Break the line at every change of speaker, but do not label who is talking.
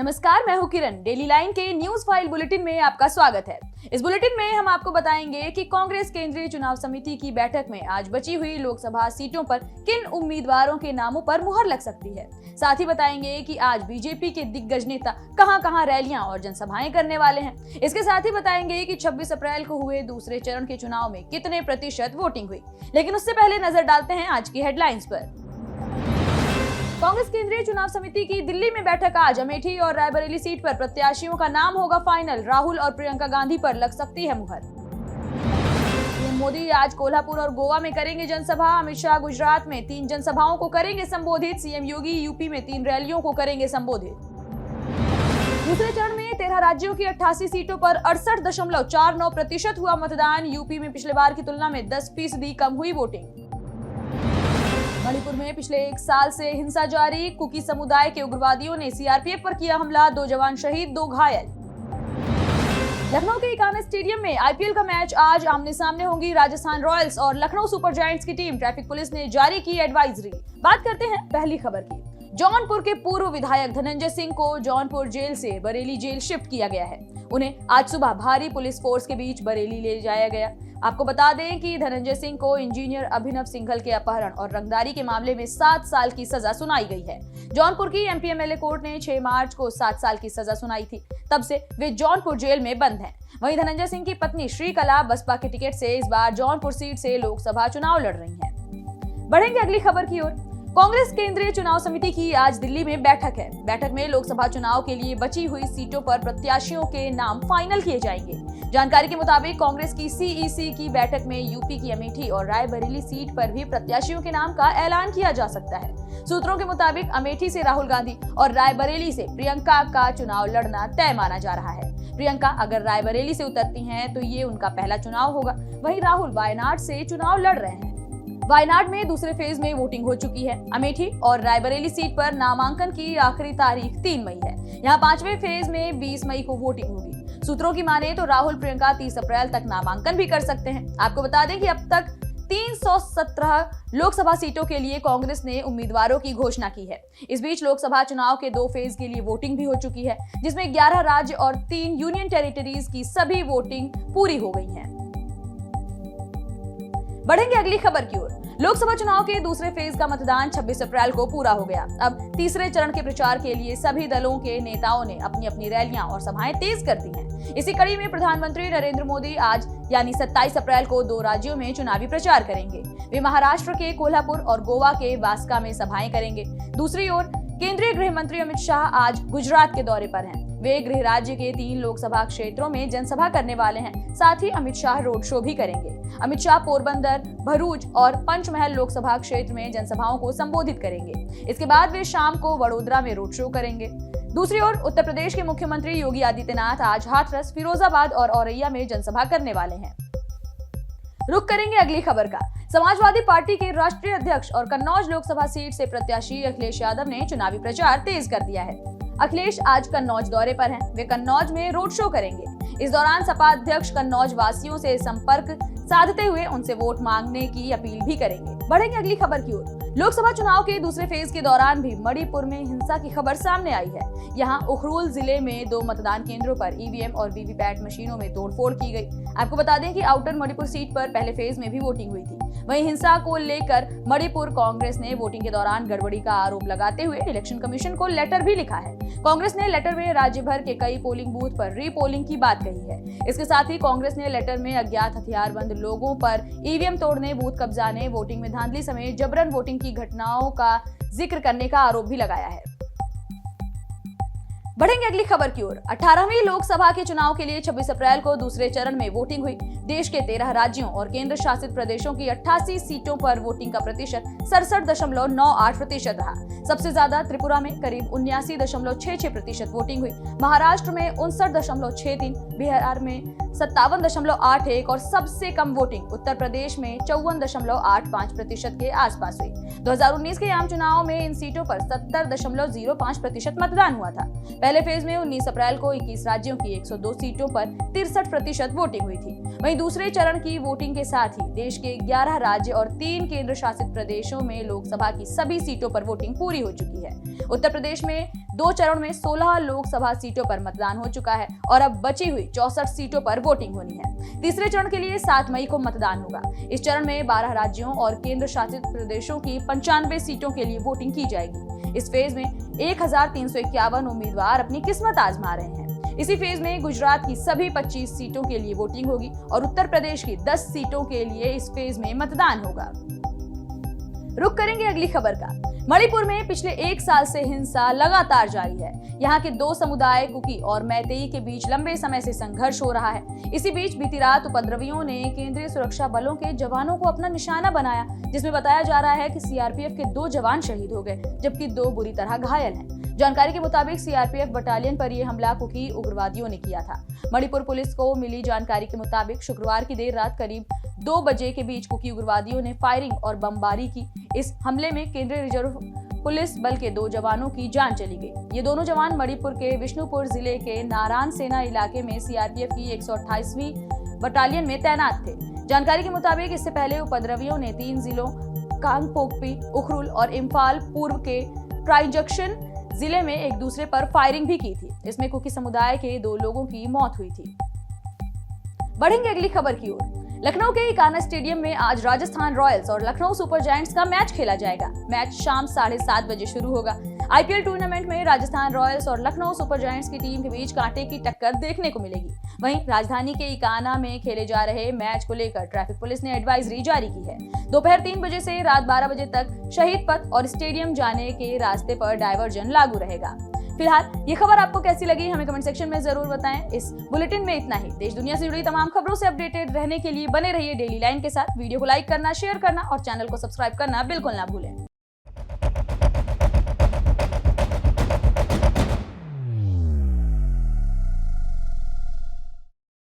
नमस्कार, मैं हूं किरण। डेली लाइन के न्यूज फाइल बुलेटिन में आपका स्वागत है। इस बुलेटिन में हम आपको बताएंगे कि कांग्रेस केंद्रीय चुनाव समिति की बैठक में आज बची हुई लोकसभा सीटों पर किन उम्मीदवारों के नामों पर मुहर लग सकती है। साथ ही बताएंगे कि आज बीजेपी के दिग्गज नेता कहां-कहां रैलियां और जनसभाएं करने वाले हैं। इसके साथ ही बताएंगे कि 26 अप्रैल को हुए दूसरे चरण के चुनाव में कितने प्रतिशत वोटिंग हुई। लेकिन उससे पहले नजर डालते हैं आज की हेडलाइंस पर। कांग्रेस केंद्रीय चुनाव समिति की दिल्ली में बैठक आज। अमेठी और रायबरेली सीट पर प्रत्याशियों का नाम होगा फाइनल। राहुल और प्रियंका गांधी पर लग सकती है मुहर। पीएम मोदी आज कोल्हापुर और गोवा में करेंगे जनसभा। अमित शाह गुजरात में 3 जनसभाओं को करेंगे संबोधित। सीएम योगी यूपी में 3 रैलियों को करेंगे संबोधित। दूसरे चरण में 13 राज्यों की 88 सीटों पर 68.49% हुआ मतदान। यूपी में पिछले बार की तुलना में 10% कम हुई वोटिंग। मणिपुर में पिछले 1 साल से हिंसा जारी। कुकी समुदाय के उग्रवादियों ने सीआरपीएफ पर किया हमला। 2 जवान शहीद, 2 घायल। लखनऊ के इकाना स्टेडियम में आईपीएल का मैच आज। आमने सामने होंगी राजस्थान रॉयल्स और लखनऊ सुपर जायंट्स की टीम। ट्रैफिक पुलिस ने जारी की एडवाइजरी। बात करते हैं पहली खबर की। जौनपुर के पूर्व विधायक धनंजय सिंह को जौनपुर जेल से बरेली जेल शिफ्ट किया गया है। उन्हें आज सुबह भारी पुलिस फोर्स के बीच बरेली ले जाया गया। आपको बता दें कि धनंजय सिंह को इंजीनियर अभिनव सिंघल के अपहरण और रंगदारी के मामले में 7 साल की सजा सुनाई गई है। जौनपुर की एमपीएमएलए कोर्ट ने 6 मार्च को 7 साल की सजा सुनाई थी। तब से वे जौनपुर जेल में बंद हैं। वहीं धनंजय सिंह की पत्नी श्रीकला बसपा के टिकट से इस बार जौनपुर सीट से लोकसभा चुनाव लड़ रही हैं। बढ़ेंगे अगली खबर की ओर। कांग्रेस केंद्रीय चुनाव समिति की आज दिल्ली में बैठक है। बैठक में लोकसभा चुनाव के लिए बची हुई सीटों पर प्रत्याशियों के नाम फाइनल किए जाएंगे। जानकारी के मुताबिक कांग्रेस की सीईसी की बैठक में यूपी की अमेठी और रायबरेली सीट पर भी प्रत्याशियों के नाम का ऐलान किया जा सकता है। सूत्रों के मुताबिक अमेठी से राहुल गांधी और रायबरेली से प्रियंका का चुनाव लड़ना तय माना जा रहा है। प्रियंका अगर रायबरेली से उतरती हैं तो ये उनका पहला चुनाव होगा। वहीं राहुल वायनाड से चुनाव लड़ रहे हैं। वायनाड में दूसरे फेज में वोटिंग हो चुकी है। अमेठी और रायबरेली सीट पर नामांकन की आखिरी तारीख 3 मई है। यहाँ 5वें फेज में 20 मई को वोटिंग होगी। सूत्रों की माने तो राहुल प्रियंका 30 अप्रैल तक नामांकन भी कर सकते हैं। आपको बता दें कि अब तक 317 लोकसभा सीटों के लिए कांग्रेस ने उम्मीदवारों की घोषणा की है। इस बीच लोकसभा चुनाव के 2 फेज के लिए वोटिंग भी हो चुकी है, जिसमें 11 राज्य और 3 यूनियन टेरिटरीज की सभी वोटिंग पूरी हो गई है। बढ़ेंगे अगली खबर की ओर। लोकसभा चुनाव के दूसरे फेज का मतदान 26 अप्रैल को पूरा हो गया। अब तीसरे चरण के प्रचार के लिए सभी दलों के नेताओं ने अपनी अपनी रैलियां और सभाएं तेज कर दी हैं। इसी कड़ी में प्रधानमंत्री नरेंद्र मोदी आज यानी 27 अप्रैल को 2 राज्यों में चुनावी प्रचार करेंगे। वे महाराष्ट्र के कोल्हापुर और गोवा के वास्का में सभाएं करेंगे। दूसरी ओर केंद्रीय गृह मंत्री अमित शाह आज गुजरात के दौरे पर हैं। वे गृह राज्य के 3 लोकसभा क्षेत्रों में जनसभा करने वाले हैं। साथ ही अमित शाह रोड शो भी करेंगे। अमित शाह पोरबंदर, भरूच और पंचमहल लोकसभा क्षेत्र में जनसभाओं को संबोधित करेंगे। इसके बाद वे शाम को वडोदरा में रोड शो करेंगे। दूसरी ओर उत्तर प्रदेश के मुख्यमंत्री योगी आदित्यनाथ आज हाथरस, फिरोजाबाद और औरैया में जनसभा करने वाले हैं। रुक करेंगे अगली खबर का। समाजवादी पार्टी के राष्ट्रीय अध्यक्ष और कन्नौज लोकसभा सीट से प्रत्याशी अखिलेश यादव ने चुनावी प्रचार तेज कर दिया है। अखिलेश आज कन्नौज दौरे पर हैं। वे कन्नौज में रोड शो करेंगे। इस दौरान सपा अध्यक्ष कन्नौज वासियों से संपर्क साधते हुए उनसे वोट मांगने की अपील भी करेंगे। बढ़ेंगे अगली खबर की ओर। लोकसभा चुनाव के दूसरे फेज के दौरान भी मणिपुर में हिंसा की खबर सामने आई है। यहाँ उखरुल जिले में 2 मतदान केंद्रों पर ईवीएम और वीवीपैट मशीनों में तोड़फोड़ की गई। आपको बता दें कि आउटर मणिपुर सीट पर पहले फेज में भी वोटिंग हुई थी। वहीं हिंसा को लेकर मणिपुर कांग्रेस ने वोटिंग के दौरान गड़बड़ी का आरोप लगाते हुए इलेक्शन कमीशन को लेटर भी लिखा है। कांग्रेस ने लेटर में राज्य भर के कई पोलिंग बूथ पर रीपोलिंग की बात कही है। इसके साथ ही कांग्रेस ने लेटर में अज्ञात हथियारबंद लोगों पर ईवीएम तोड़ने, बूथ कब्जाने, वोटिंग में धांधली समेत जबरन वोटिंग की घटनाओं का जिक्र करने का आरोप भी लगाया है। बढ़ेंगे अगली खबर की ओर। 18वीं लोकसभा के चुनाव के लिए 26 अप्रैल को दूसरे चरण में वोटिंग हुई। देश के 13 राज्यों और केंद्र शासित प्रदेशों की 88 सीटों पर वोटिंग का प्रतिशत 67.98% रहा। सबसे ज्यादा त्रिपुरा में करीब 79.66% वोटिंग हुई। महाराष्ट्र में 59.63, बिहार में 57.81 और सबसे कम वोटिंग उत्तर प्रदेश में 54.85% के आसपास हुई। 2019 के आम चुनाव में इन सीटों पर 70.05% मतदान हुआ था। पहले फेज में 19 अप्रैल को 21 राज्यों की 102 सीटों पर 63% वोटिंग हुई थी। वहीं दूसरे चरण की वोटिंग के साथ ही देश के 11 राज्य और 3 केंद्र शासित प्रदेशों में लोकसभा की सभी सीटों पर वोटिंग पूरी हो चुकी है। उत्तर प्रदेश में 2 चरण में 16 लोकसभा सीटों पर मतदान हो चुका है और अब बची हुई 64 सीटों पर वोटिंग होनी है। तीसरे चरण के लिए 7 मई को मतदान होगा। इस चरण में 12 राज्यों और केंद्र शासित प्रदेशों की 95 सीटों के लिए वोटिंग की जाएगी। इस फेज में 1351 उम्मीदवार अपनी किस्मत आजमा रहे हैं। इसी फेज में गुजरात की सभी 25 सीटों के लिए वोटिंग होगी और उत्तर प्रदेश की 10 सीटों के लिए इस फेज में मतदान होगा। रुक करेंगे अगली खबर का। मणिपुर में पिछले 1 साल से हिंसा लगातार जारी है। यहाँ के 2 समुदाय कुकी और मैतेई के बीच लंबे समय से संघर्ष हो रहा है। इसी बीच बीती रात उपद्रवियों ने केंद्रीय सुरक्षा बलों के जवानों को अपना निशाना बनाया, जिसमें बताया जा रहा है कि सीआरपीएफ के 2 जवान शहीद हो गए, जबकि 2 बुरी तरह घायल हैं। जानकारी के मुताबिक सीआरपीएफ बटालियन पर यह हमला कुकी उग्रवादियों ने किया था। मणिपुर पुलिस को मिली जानकारी के मुताबिक शुक्रवार की देर रात करीब 2 बजे के बीच कुकी उग्रवादियों ने फायरिंग और बमबारी की। इस हमले में केंद्रीय रिजर्व पुलिस बल के 2 जवानों की जान चली गई। ये दोनों जवान मणिपुर के विष्णुपुर जिले के नारायण सेना इलाके में सीआरपीएफ की 128वीं बटालियन में तैनात थे। जानकारी के मुताबिक इससे पहले उपद्रवियों ने 3 जिलों कांगपोकपी, उखरुल और इम्फाल पूर्व के ट्राइजक्शन जिले में एक दूसरे पर फायरिंग भी की थी। इसमें कुकी समुदाय के 2 लोगों की मौत हुई थी। बढ़ेंगे अगली खबर की ओर। लखनऊ के इकाना स्टेडियम में आज राजस्थान रॉयल्स और लखनऊ सुपर जायंट्स का मैच खेला जाएगा। मैच शाम 7:30 बजे शुरू होगा। आईपीएल टूर्नामेंट में राजस्थान रॉयल्स और लखनऊ सुपर जायंट्स की टीम के बीच कांटे की टक्कर देखने को मिलेगी। वहीं राजधानी के इकाना में खेले जा रहे मैच को लेकर ट्रैफिक पुलिस ने एडवाइजरी जारी की है। दोपहर 3 बजे से रात 12 बजे तक शहीद पथ और स्टेडियम जाने के रास्ते पर डायवर्जन लागू रहेगा। फिलहाल ये खबर आपको कैसी लगी हमें कमेंट सेक्शन में जरूर बताएं। इस बुलेटिन में इतना ही। देश दुनिया से जुड़ी तमाम खबरों से अपडेटेड रहने के लिए बने रहिए डेली लाइन के साथ। वीडियो को लाइक करना, शेयर करना और चैनल को सब्सक्राइब करना बिल्कुल ना भूलें।